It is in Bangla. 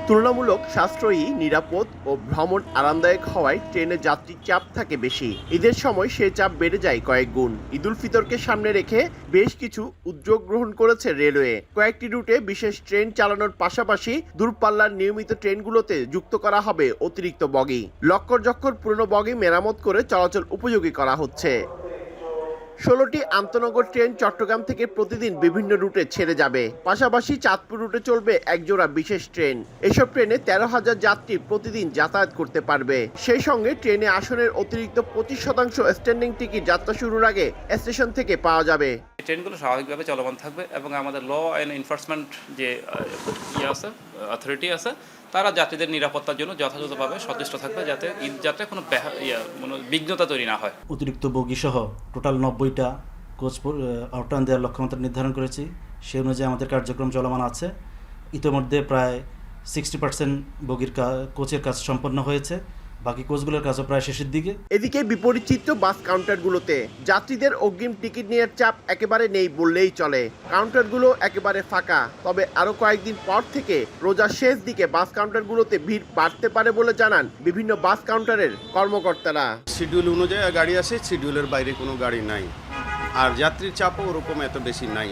তুলনামূলক সাশ্রয়ী, নিরাপদ ও ভ্রমণ আরামদায়ক হওয়ায় ট্রেনে যাত্রীর চাপ থাকে বেশি। ঈদের সময় সে চাপ বেড়ে যায় কয়েক গুণ। ঈদুল ফিতরকে সামনে রেখে বেশ কিছু উদ্যোগ গ্রহণ করেছে রেলওয়ে। কয়েকটি রুটে বিশেষ ট্রেন চালানোর পাশাপাশি দূরপাল্লার নিয়মিত ট্রেনগুলোতে যুক্ত করা হবে অতিরিক্ত বগি। লক্কর পুরনো বগি মেরামত করে চলাচল উপযোগী করা হচ্ছে। ১৬টি আন্তনগর ট্রেন চট্টগ্রাম থেকে প্রতিদিন বিভিন্ন রুটে ছেড়ে যাবে। পাশাপাশি চাঁদপুর রুটে চলবে একজোড়া বিশেষ ট্রেন। এসব ট্রেনে ১৩,০০০ যাত্রী প্রতিদিন যাতায়াত করতে পারবে। সেই সঙ্গে ট্রেনে আসনের অতিরিক্ত ২৫% স্ট্যান্ডিং টিকিট যাত্রা শুরুর আগে স্টেশন থেকে পাওয়া যাবে। ট্রেনগুলো স্বাভাবিকভাবে চলমান থাকবে এবং আমাদের ল অ্যান্ড এনফোর্সমেন্ট যে অথরিটি আছে তারা যাত্রীদের নিরাপত্তার জন্য যথাযথভাবে সচেষ্ট থাকবে, যাতে ঈদ যাত্রায় কোনো বিঘ্নতা তৈরি না হয়। অতিরিক্ত বগি সহ টোটাল ৯০টা কোচ আউটরান দেওয়ার লক্ষ্যমাত্রা নির্ধারণ করেছি। সেই অনুযায়ী আমাদের কার্যক্রম চলমান আছে। ইতিমধ্যে প্রায় 60% বগির কোচের কাজ সম্পন্ন হয়েছে, বাকি কোচগুলোর কাজও প্রায় শেষের দিকে। এদিকে বিপরীত চিত্র বাস কাউন্টারগুলোতে যাত্রীদের অগ্রিম টিকিট নেওয়ার চাপ একেবারে নেই বললেই চলে। কাউন্টারগুলো একেবারে ফাঁকা। তবে আরো কয়েকদিন পর থেকে রোজার শেষ দিকে বাস কাউন্টারগুলোতে ভিড় বাড়তে পারে বলে জানান বিভিন্ন বাস কাউন্টারের কর্মকর্তারা। শিডিউল অনুযায়ী গাড়ি আসে, শিডিউলের বাইরে কোনো গাড়ি নাই, আর যাত্রীর চাপও ওরকম এত বেশি নাই।